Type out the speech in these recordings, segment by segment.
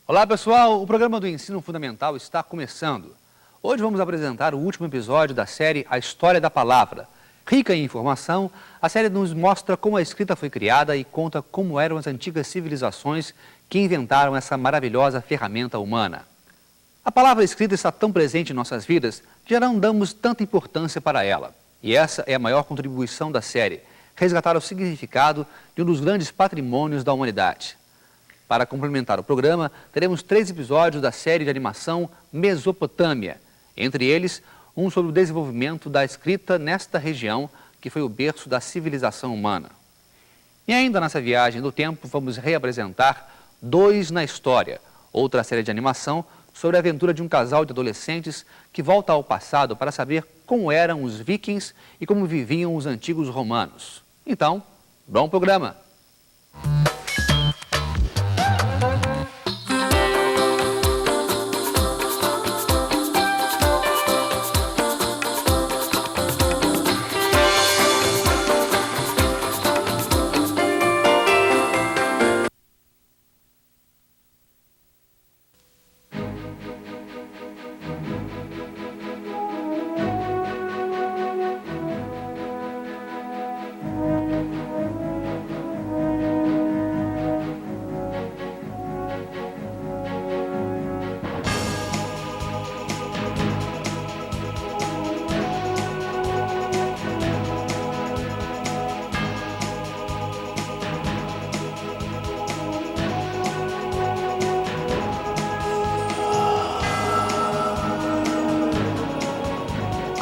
Olá pessoal, o programa do Ensino Fundamental está começando. Hoje vamos apresentar o último episódio da série A História da Palavra. Rica em informação, a série nos mostra como a escrita foi criada e conta como eram as antigas civilizações que inventaram essa maravilhosa ferramenta humana. A palavra escrita está tão presente em nossas vidas que já não damos tanta importância para ela. E essa é a maior contribuição da série, resgatar o significado de um dos grandes patrimônios da humanidade. Para complementar o programa, teremos 3 episódios da série de animação Mesopotâmia. Entre eles, um sobre o desenvolvimento da escrita nesta região, que foi o berço da civilização humana. E ainda nessa viagem do tempo, vamos reapresentar Dois na História, outra série de animação sobre a aventura de um casal de adolescentes que volta ao passado para saber como eram os vikings e como viviam os antigos romanos. Então, bom programa!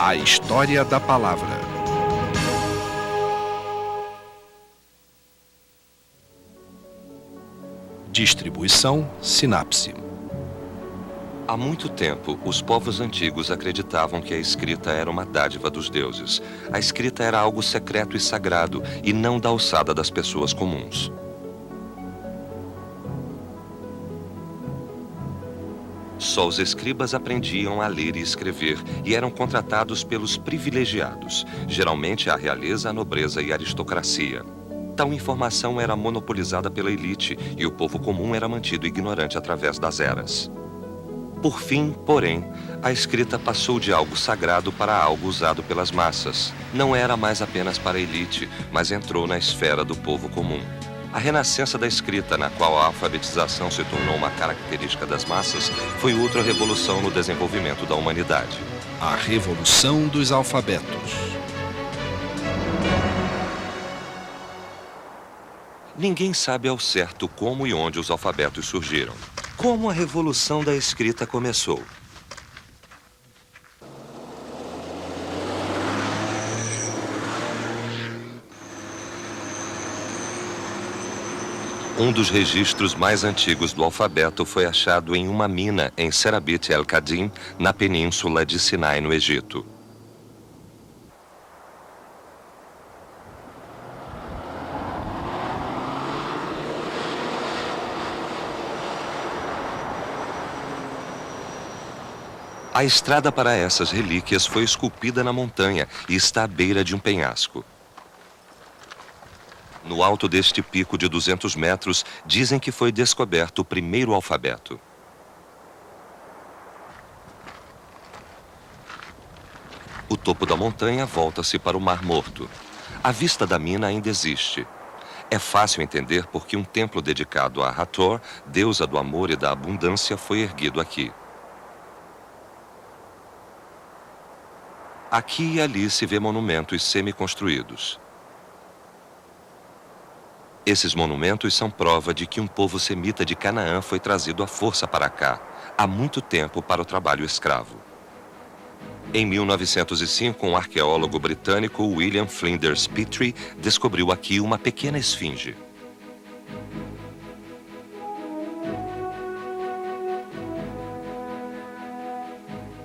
A História da Palavra. Distribuição Sinapse. Há muito tempo, os povos antigos acreditavam que a escrita era uma dádiva dos deuses. A escrita era algo secreto e sagrado e não da alçada das pessoas comuns. Só os escribas aprendiam a ler e escrever e eram contratados pelos privilegiados, geralmente a realeza, a nobreza e a aristocracia. Tal informação era monopolizada pela elite e o povo comum era mantido ignorante através das eras. Por fim, porém, a escrita passou de algo sagrado para algo usado pelas massas. Não era mais apenas para a elite, mas entrou na esfera do povo comum. A renascença da escrita, na qual a alfabetização se tornou uma característica das massas, foi outra revolução no desenvolvimento da humanidade. A Revolução dos Alfabetos. Ninguém sabe ao certo como e onde os alfabetos surgiram. Como a revolução da escrita começou? Um dos registros mais antigos do alfabeto foi achado em uma mina em Serabit el-Qadim, na península de Sinai, no Egito. A estrada para essas relíquias foi esculpida na montanha e está à beira de um penhasco. No alto deste pico de 200 metros, dizem que foi descoberto o primeiro alfabeto. O topo da montanha volta-se para o Mar Morto. A vista da mina ainda existe. É fácil entender porque um templo dedicado a Hathor, deusa do amor e da abundância, foi erguido aqui. Aqui e ali se vê monumentos semi-construídos. Esses monumentos são prova de que um povo semita de Canaã foi trazido à força para cá, há muito tempo para o trabalho escravo. Em 1905, um arqueólogo britânico, William Flinders Petrie, descobriu aqui uma pequena esfinge.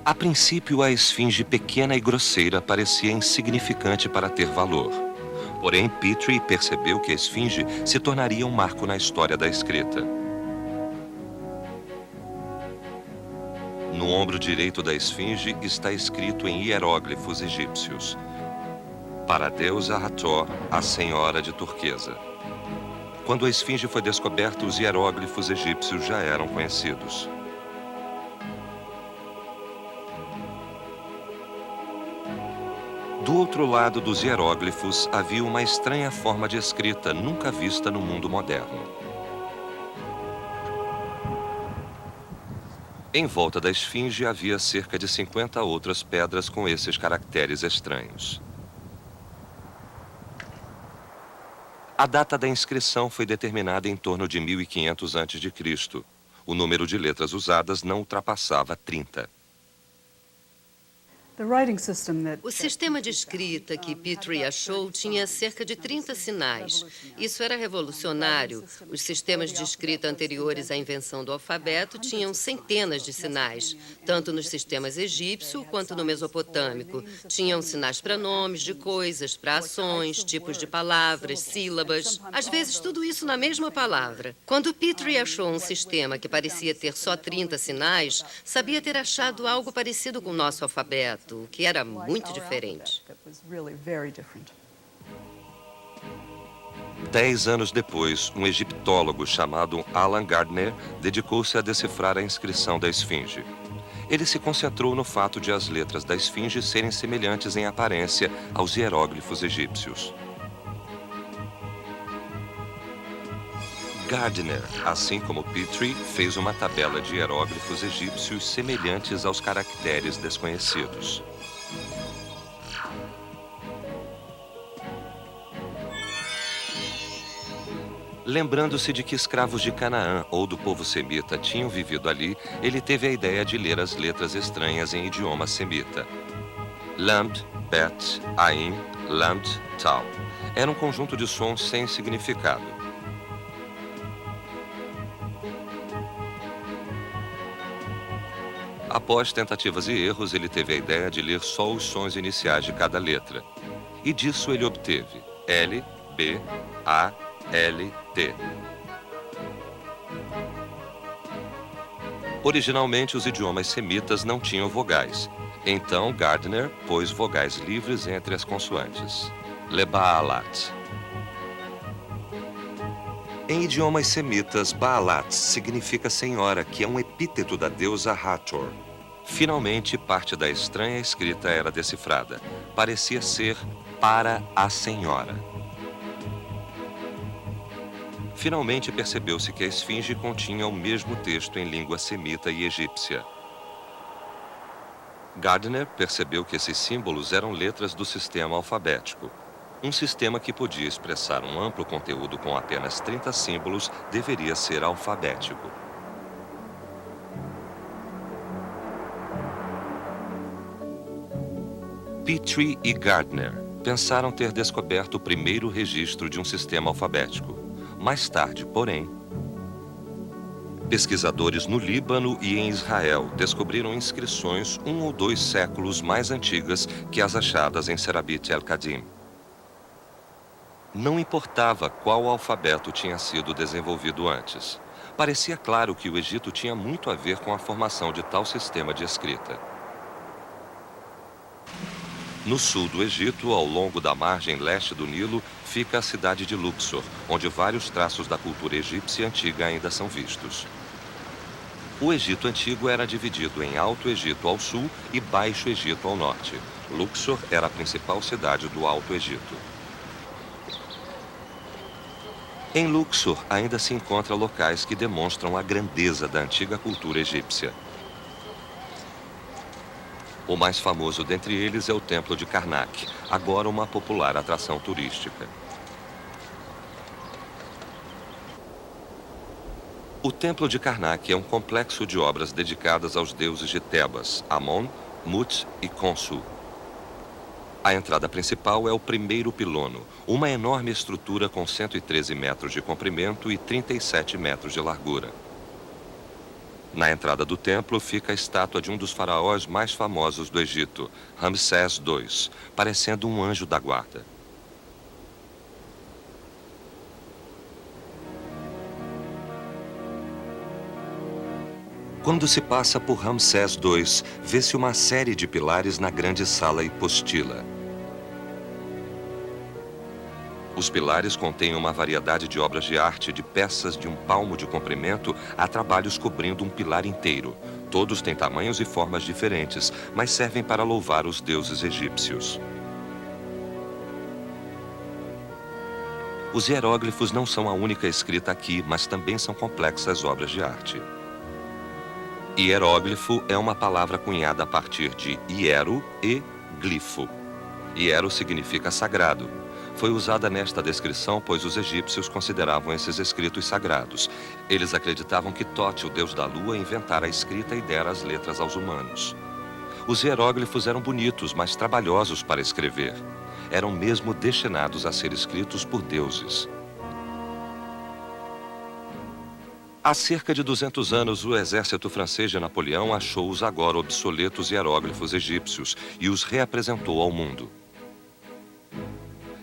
A princípio, a esfinge pequena e grosseira parecia insignificante para ter valor. Porém, Petrie percebeu que a esfinge se tornaria um marco na história da escrita. No ombro direito da esfinge está escrito em hieróglifos egípcios: para a deusa Hathor, a senhora de turquesa. Quando a esfinge foi descoberta, os hieróglifos egípcios já eram conhecidos. Do outro lado dos hieróglifos havia uma estranha forma de escrita nunca vista no mundo moderno. Em volta da esfinge havia cerca de 50 outras pedras com esses caracteres estranhos. A data da inscrição foi determinada em torno de 1500 a.C. O número de letras usadas não ultrapassava 30. O sistema de escrita que Petrie achou tinha cerca de 30 sinais. Isso era revolucionário. Os sistemas de escrita anteriores à invenção do alfabeto tinham centenas de sinais, tanto nos sistemas egípcio quanto no mesopotâmico. Tinham sinais para nomes de coisas, para ações, tipos de palavras, sílabas. Às vezes, tudo isso na mesma palavra. Quando Petrie achou um sistema que parecia ter só 30 sinais, sabia ter achado algo parecido com o nosso alfabeto, o que era muito diferente. 10 anos depois, um egiptólogo chamado Alan Gardner dedicou-se a decifrar a inscrição da esfinge. Ele se concentrou no fato de as letras da esfinge serem semelhantes em aparência aos hieróglifos egípcios. Gardner, assim como Petrie, fez uma tabela de hieróglifos egípcios semelhantes aos caracteres desconhecidos. Lembrando-se de que escravos de Canaã ou do povo semita tinham vivido ali, ele teve a ideia de ler as letras estranhas em idioma semita. Lamd, Bet, Ain, Lamd, Tal. Era um conjunto de sons sem significado. Após tentativas e erros, ele teve a ideia de ler só os sons iniciais de cada letra. E disso ele obteve L, B, A, L, T. Originalmente, os idiomas semitas não tinham vogais. Então, Gardner pôs vogais livres entre as consoantes. Le-Baalat. Em idiomas semitas, Baalat significa senhora, que é um epíteto da deusa Hathor. Finalmente, parte da estranha escrita era decifrada. Parecia ser para a senhora. Finalmente percebeu-se que a esfinge continha o mesmo texto em língua semita e egípcia. Gardner percebeu que esses símbolos eram letras do sistema alfabético. Um sistema que podia expressar um amplo conteúdo com apenas 30 símbolos deveria ser alfabético. Petrie e Gardner pensaram ter descoberto o primeiro registro de um sistema alfabético. Mais tarde, porém, pesquisadores no Líbano e em Israel descobriram inscrições 1 ou 2 séculos mais antigas que as achadas em Serabit el-Qadim. Não importava qual alfabeto tinha sido desenvolvido antes. Parecia claro que o Egito tinha muito a ver com a formação de tal sistema de escrita. No sul do Egito, ao longo da margem leste do Nilo, fica a cidade de Luxor, onde vários traços da cultura egípcia antiga ainda são vistos. O Egito Antigo era dividido em Alto Egito ao sul e Baixo Egito ao norte. Luxor era a principal cidade do Alto Egito. Em Luxor ainda se encontram locais que demonstram a grandeza da antiga cultura egípcia. O mais famoso dentre eles é o Templo de Karnak, agora uma popular atração turística. O Templo de Karnak é um complexo de obras dedicadas aos deuses de Tebas, Amon, Mut e Khonsu. A entrada principal é o primeiro pilono, uma enorme estrutura com 113 metros de comprimento e 37 metros de largura. Na entrada do templo fica a estátua de um dos faraós mais famosos do Egito, Ramsés II, parecendo um anjo da guarda. Quando se passa por Ramsés II, vê-se uma série de pilares na grande sala hipostila. Os pilares contêm uma variedade de obras de arte de peças de 1 palmo de comprimento a trabalhos cobrindo um pilar inteiro. Todos têm tamanhos e formas diferentes, mas servem para louvar os deuses egípcios. Os hieróglifos não são a única escrita aqui, mas também são complexas obras de arte. Hieróglifo é uma palavra cunhada a partir de hiero e glifo. Hiero significa sagrado. Foi usada nesta descrição, pois os egípcios consideravam esses escritos sagrados. Eles acreditavam que Tote, o deus da lua, inventara a escrita e dera as letras aos humanos. Os hieróglifos eram bonitos, mas trabalhosos para escrever. Eram mesmo destinados a ser escritos por deuses. Há cerca de 200 anos, o exército francês de Napoleão achou os agora obsoletos hieróglifos egípcios e os reapresentou ao mundo.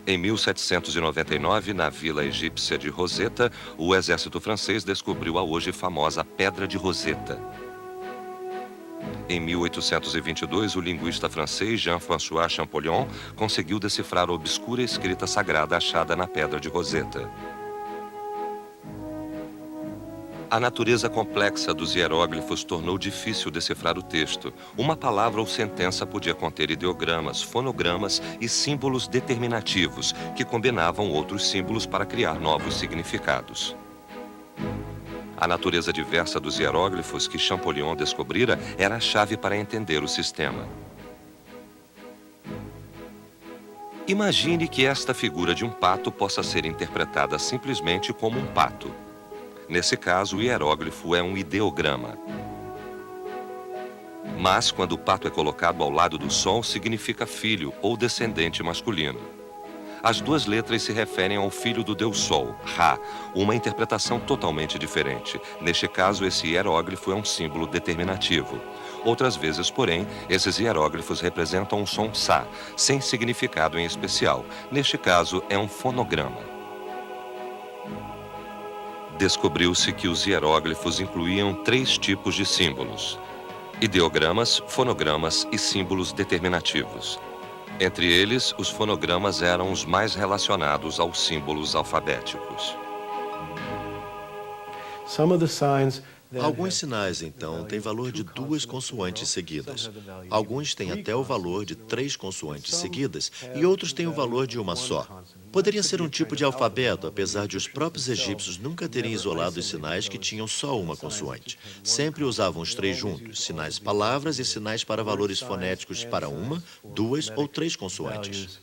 Em 1799, na vila egípcia de Rosetta, o exército francês descobriu a hoje famosa Pedra de Rosetta. Em 1822, o linguista francês Jean-François Champollion conseguiu decifrar a obscura escrita sagrada achada na Pedra de Rosetta. A natureza complexa dos hieróglifos tornou difícil decifrar o texto. Uma palavra ou sentença podia conter ideogramas, fonogramas e símbolos determinativos, que combinavam outros símbolos para criar novos significados. A natureza diversa dos hieróglifos que Champollion descobrira era a chave para entender o sistema. Imagine que esta figura de um pato possa ser interpretada simplesmente como um pato. Nesse caso, o hieróglifo é um ideograma. Mas, quando o pato é colocado ao lado do som, significa filho ou descendente masculino. As duas letras se referem ao filho do deus Sol, Ra, uma interpretação totalmente diferente. Neste caso, esse hieróglifo é um símbolo determinativo. Outras vezes, porém, esses hieróglifos representam um som Sa, sem significado em especial. Neste caso, é um fonograma. Descobriu-se que os hieróglifos incluíam 3 tipos de símbolos: ideogramas, fonogramas e símbolos determinativos. Entre eles, os fonogramas eram os mais relacionados aos símbolos alfabéticos. Alguns sinais, então, têm valor de 2 consoantes seguidas. Alguns têm até o valor de 3 consoantes seguidas e outros têm o valor de uma só. Poderia ser um tipo de alfabeto, apesar de os próprios egípcios nunca terem isolado os sinais que tinham só uma consoante. Sempre usavam os 3 juntos, sinais palavras e sinais para valores fonéticos para 1, 2 ou 3 consoantes.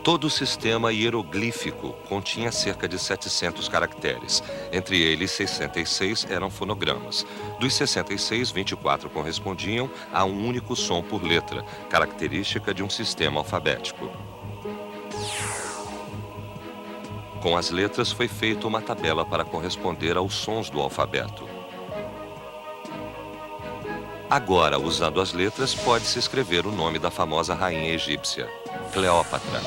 Todo o sistema hieroglífico continha cerca de 700 caracteres. Entre eles, 66 eram fonogramas. Dos 66, 24 correspondiam a um único som por letra, característica de um sistema alfabético. Com as letras foi feita uma tabela para corresponder aos sons do alfabeto. Agora, usando as letras, pode-se escrever o nome da famosa rainha egípcia, Cleópatra.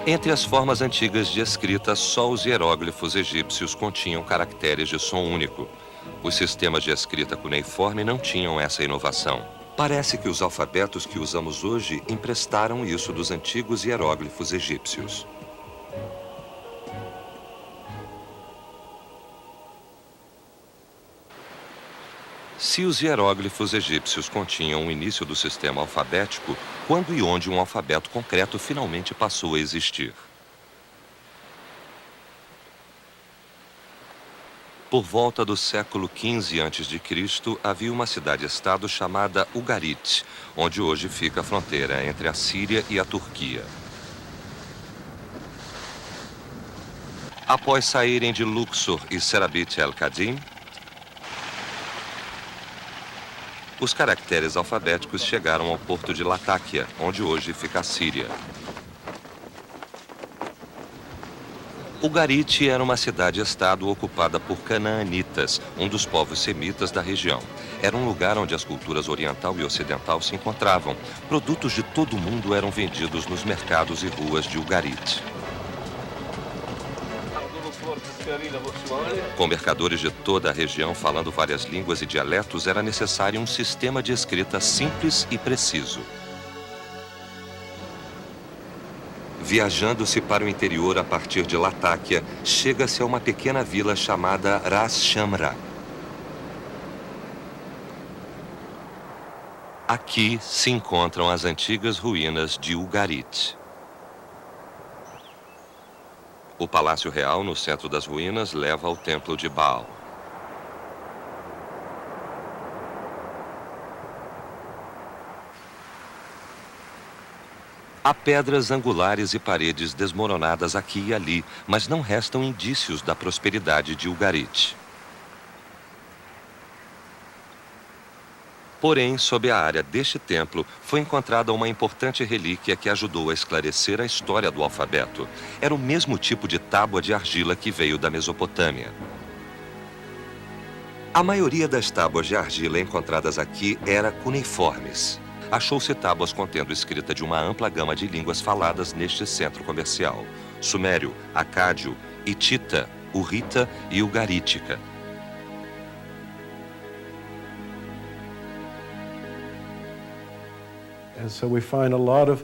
Entre as formas antigas de escrita, só os hieróglifos egípcios continham caracteres de som único. Os sistemas de escrita cuneiforme não tinham essa inovação. Parece que os alfabetos que usamos hoje emprestaram isso dos antigos hieróglifos egípcios. Se os hieróglifos egípcios continham o início do sistema alfabético, quando e onde um alfabeto concreto finalmente passou a existir? Por volta do século XV a.C., havia uma cidade-estado chamada Ugarit, onde hoje fica a fronteira entre a Síria e a Turquia. Após saírem de Luxor e Serabit el-Qadim, os caracteres alfabéticos chegaram ao porto de Latáquia, onde hoje fica a Síria. Ugarit era uma cidade-estado ocupada por canaanitas, um dos povos semitas da região. Era um lugar onde as culturas oriental e ocidental se encontravam. Produtos de todo o mundo eram vendidos nos mercados e ruas de Ugarit. Com mercadores de toda a região falando várias línguas e dialetos, era necessário um sistema de escrita simples e preciso. Viajando-se para o interior a partir de Latáquia, chega-se a uma pequena vila chamada Ras Shamra. Aqui se encontram as antigas ruínas de Ugarit. O Palácio Real, no centro das ruínas, leva ao Templo de Baal. Há pedras angulares e paredes desmoronadas aqui e ali, mas não restam indícios da prosperidade de Ugarit. Porém, sob a área deste templo, foi encontrada uma importante relíquia que ajudou a esclarecer a história do alfabeto. Era o mesmo tipo de tábua de argila que veio da Mesopotâmia. A maioria das tábuas de argila encontradas aqui era cuneiformes. Achou-se tábuas contendo escrita de uma ampla gama de línguas faladas neste centro comercial: sumério, acádio, hitita, hurrita e ugarítica.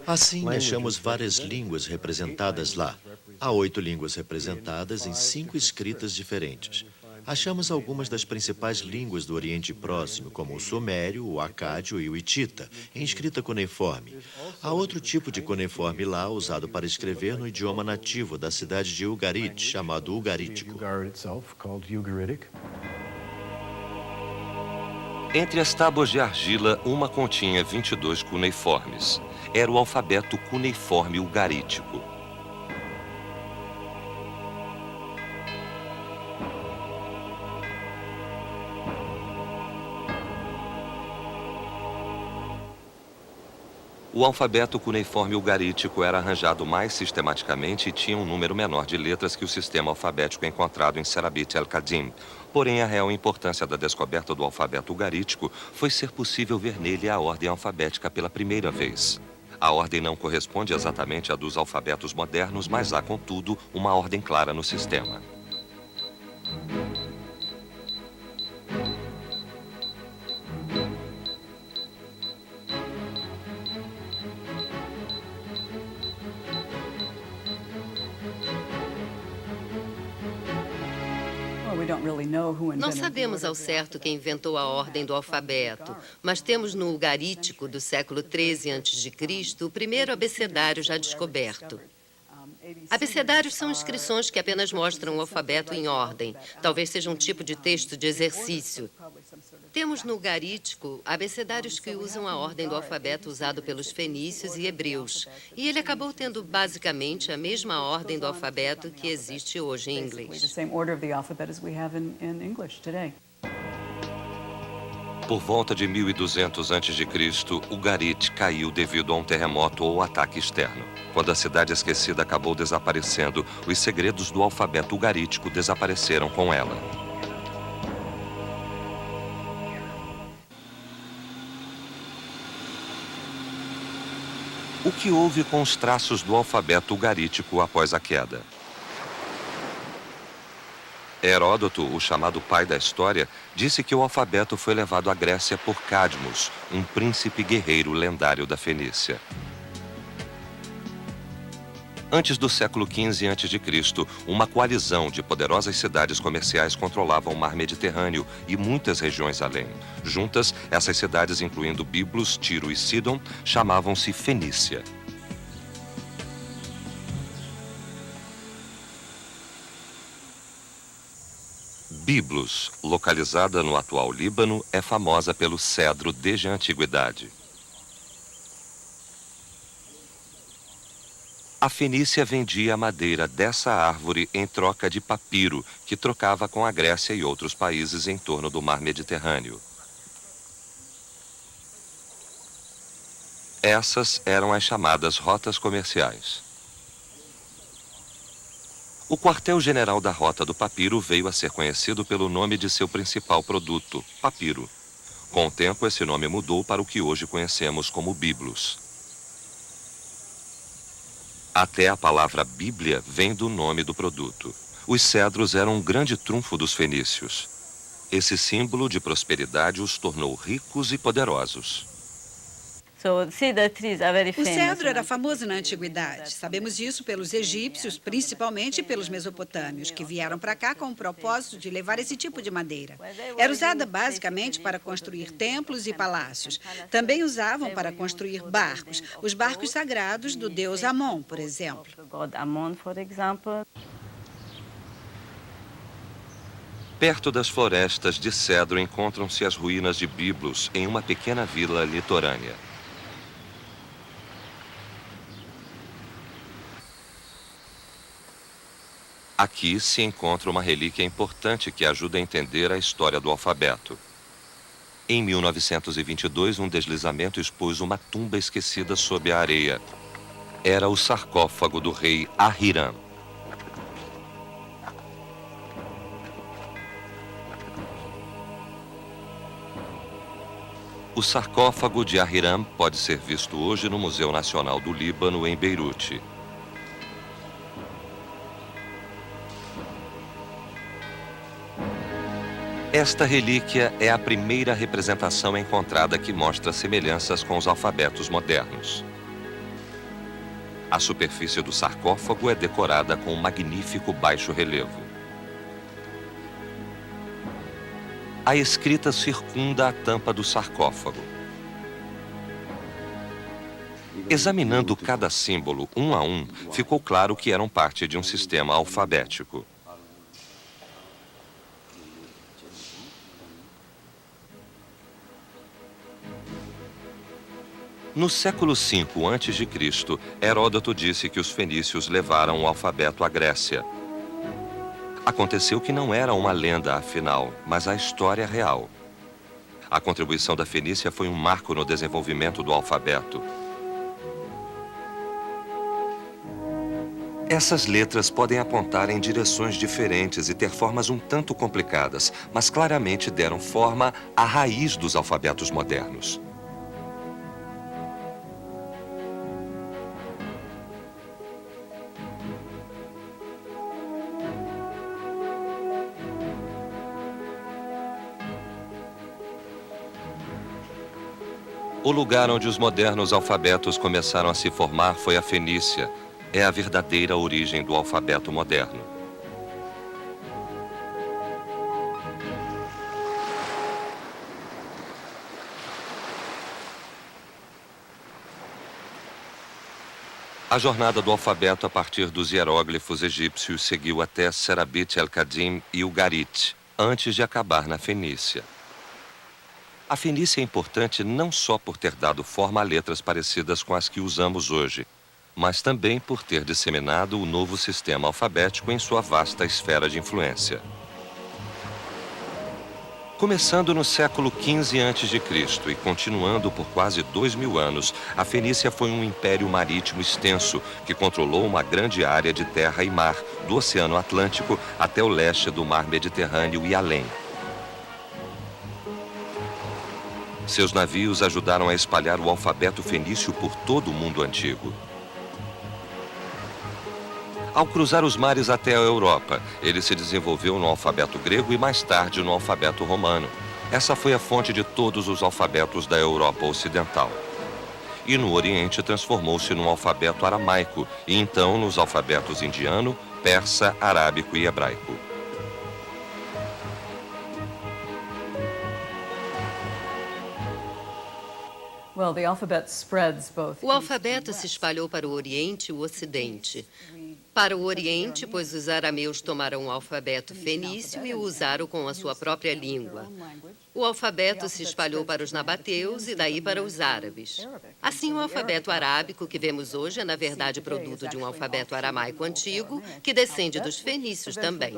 Assim, achamos várias línguas representadas lá. Há 8 línguas representadas em 5 escritas diferentes. Achamos algumas das principais línguas do Oriente Próximo, como o sumério, o acádio e o hitita, em escrita cuneiforme. Há outro tipo de cuneiforme lá usado para escrever no idioma nativo da cidade de Ugarit, chamado ugarítico. Entre as tábuas de argila, uma continha 22 cuneiformes. Era o alfabeto cuneiforme ugarítico. O alfabeto cuneiforme ugarítico era arranjado mais sistematicamente e tinha um número menor de letras que o sistema alfabético encontrado em Serabit el-Qadim. Porém, a real importância da descoberta do alfabeto ugarítico foi ser possível ver nele a ordem alfabética pela primeira vez. A ordem não corresponde exatamente à dos alfabetos modernos, mas há, contudo, uma ordem clara no sistema. Não sabemos ao certo quem inventou a ordem do alfabeto, mas temos no Ugarítico do século XIII a.C. o primeiro abecedário já descoberto. Abecedários são inscrições que apenas mostram o alfabeto em ordem. Talvez seja um tipo de texto de exercício. Temos no Ugarítico abecedários que usam a ordem do alfabeto usado pelos fenícios e hebreus. E ele acabou tendo basicamente a mesma ordem do alfabeto que existe hoje em inglês. Por volta de 1200 a.C., Ugarit caiu devido a um terremoto ou ataque externo. Quando a cidade esquecida acabou desaparecendo, os segredos do alfabeto ugarítico desapareceram com ela. O que houve com os traços do alfabeto ugarítico após a queda? Heródoto, o chamado pai da história, disse que o alfabeto foi levado à Grécia por Cadmos, um príncipe guerreiro lendário da Fenícia. Antes do século XV a.C., uma coalizão de poderosas cidades comerciais controlava o mar Mediterrâneo e muitas regiões além. Juntas, essas cidades, incluindo Biblos, Tiro e Sidon, chamavam-se Fenícia. Biblos, localizada no atual Líbano, é famosa pelo cedro desde a antiguidade. A Fenícia vendia a madeira dessa árvore em troca de papiro, que trocava com a Grécia e outros países em torno do mar Mediterrâneo. Essas eram as chamadas rotas comerciais. O quartel-general da Rota do Papiro veio a ser conhecido pelo nome de seu principal produto, papiro. Com o tempo, esse nome mudou para o que hoje conhecemos como biblos. Até a palavra Bíblia vem do nome do produto. Os cedros eram um grande trunfo dos fenícios. Esse símbolo de prosperidade os tornou ricos e poderosos. O cedro era famoso na antiguidade. Sabemos disso pelos egípcios, principalmente pelos mesopotâmios, que vieram para cá com o propósito de levar esse tipo de madeira. Era usada basicamente para construir templos e palácios. Também usavam para construir barcos, os barcos sagrados do deus Amon, por exemplo. Perto das florestas de cedro encontram-se as ruínas de Biblos, em uma pequena vila litorânea. Aqui se encontra uma relíquia importante que ajuda a entender a história do alfabeto. Em 1922, um deslizamento expôs uma tumba esquecida sob a areia. Era o sarcófago do rei Ahiram. O sarcófago de Ahiram pode ser visto hoje no Museu Nacional do Líbano, em Beirute. Esta relíquia é a primeira representação encontrada que mostra semelhanças com os alfabetos modernos. A superfície do sarcófago é decorada com um magnífico baixo relevo. A escrita circunda a tampa do sarcófago. Examinando cada símbolo um a um, ficou claro que eram parte de um sistema alfabético. No século V a.C., Heródoto disse que os fenícios levaram o alfabeto à Grécia. Aconteceu que não era uma lenda, afinal, mas a história real. A contribuição da Fenícia foi um marco no desenvolvimento do alfabeto. Essas letras podem apontar em direções diferentes e ter formas um tanto complicadas, mas claramente deram forma à raiz dos alfabetos modernos. O lugar onde os modernos alfabetos começaram a se formar foi a Fenícia. É a verdadeira origem do alfabeto moderno. A jornada do alfabeto a partir dos hieróglifos egípcios seguiu até Serabit el-Qadim e Ugarit, antes de acabar na Fenícia. A Fenícia é importante não só por ter dado forma a letras parecidas com as que usamos hoje, mas também por ter disseminado o novo sistema alfabético em sua vasta esfera de influência. Começando no século XV a.C. e continuando por quase 2000 anos, a Fenícia foi um império marítimo extenso que controlou uma grande área de terra e mar, do Oceano Atlântico até o leste do Mar Mediterrâneo e além. Seus navios ajudaram a espalhar o alfabeto fenício por todo o mundo antigo. Ao cruzar os mares até a Europa, ele se desenvolveu no alfabeto grego e mais tarde no alfabeto romano. Essa foi a fonte de todos os alfabetos da Europa Ocidental. E no Oriente transformou-se num alfabeto aramaico e então nos alfabetos indiano, persa, arábico e hebraico. O alfabeto se espalhou para o Oriente e o Ocidente. Para o Oriente, pois os arameus tomaram o alfabeto fenício e o usaram com a sua própria língua. O alfabeto se espalhou para os nabateus e daí para os árabes. Assim, o alfabeto arábico que vemos hoje é, na verdade, produto de um alfabeto aramaico antigo, que descende dos fenícios também.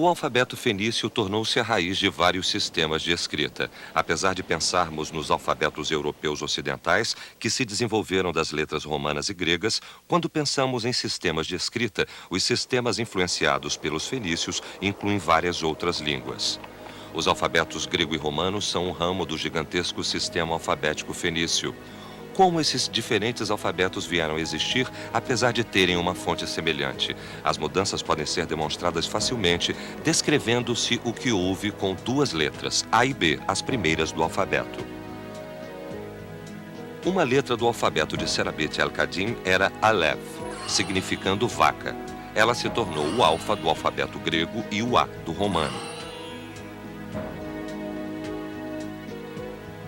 O alfabeto fenício tornou-se a raiz de vários sistemas de escrita. Apesar de pensarmos nos alfabetos europeus ocidentais, que se desenvolveram das letras romanas e gregas, quando pensamos em sistemas de escrita, os sistemas influenciados pelos fenícios incluem várias outras línguas. Os alfabetos grego e romano são um ramo do gigantesco sistema alfabético fenício. Como esses diferentes alfabetos vieram a existir, apesar de terem uma fonte semelhante? As mudanças podem ser demonstradas facilmente, descrevendo-se o que houve com duas letras, A e B, as primeiras do alfabeto. Uma letra do alfabeto de Serabit el-Khadim era Aleph, significando vaca. Ela se tornou o alfa do alfabeto grego e o A do romano.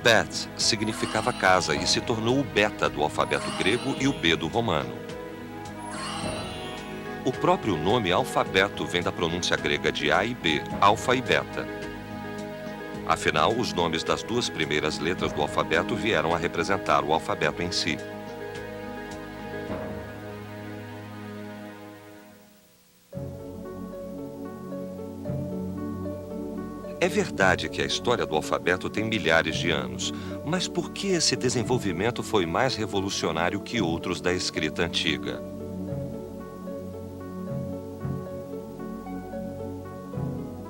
Bet significava casa e se tornou o beta do alfabeto grego e o B do romano. O próprio nome alfabeto vem da pronúncia grega de A e B, alfa e beta. Afinal, os nomes das duas primeiras letras do alfabeto vieram a representar o alfabeto em si. É verdade que a história do alfabeto tem milhares de anos, mas por que esse desenvolvimento foi mais revolucionário que outros da escrita antiga?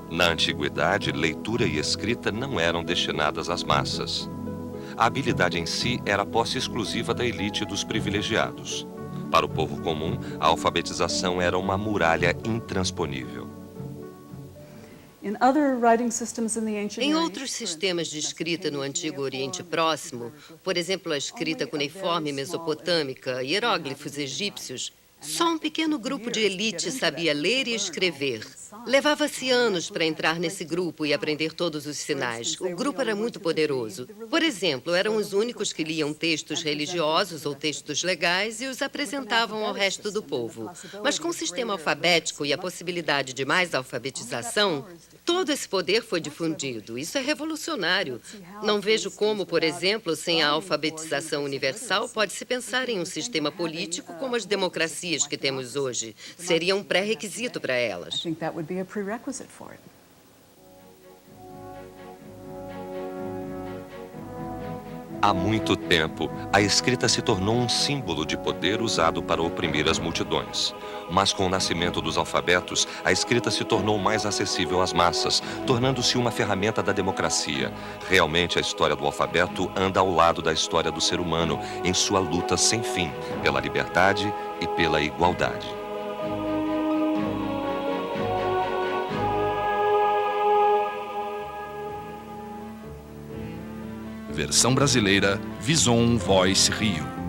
Na antiguidade, leitura e escrita não eram destinadas às massas. A habilidade em si era posse exclusiva da elite e dos privilegiados. Para o povo comum, a alfabetização era uma muralha intransponível. Em outros sistemas de escrita no Antigo Oriente Próximo, por exemplo, a escrita cuneiforme mesopotâmica, hieróglifos egípcios, só um pequeno grupo de elite sabia ler e escrever. Levava-se anos para entrar nesse grupo e aprender todos os sinais. O grupo era muito poderoso. Por exemplo, eram os únicos que liam textos religiosos ou textos legais e os apresentavam ao resto do povo. Mas com o sistema alfabético e a possibilidade de mais alfabetização, todo esse poder foi difundido. Isso é revolucionário. Não vejo como, por exemplo, sem a alfabetização universal, pode-se pensar em um sistema político como as democracias que temos hoje. Seria um pré-requisito para elas. Há muito tempo, a escrita se tornou um símbolo de poder usado para oprimir as multidões. Mas com o nascimento dos alfabetos, a escrita se tornou mais acessível às massas, tornando-se uma ferramenta da democracia. Realmente, a história do alfabeto anda ao lado da história do ser humano, em sua luta sem fim, pela liberdade e pela igualdade. Versão brasileira, Vison Voice Rio.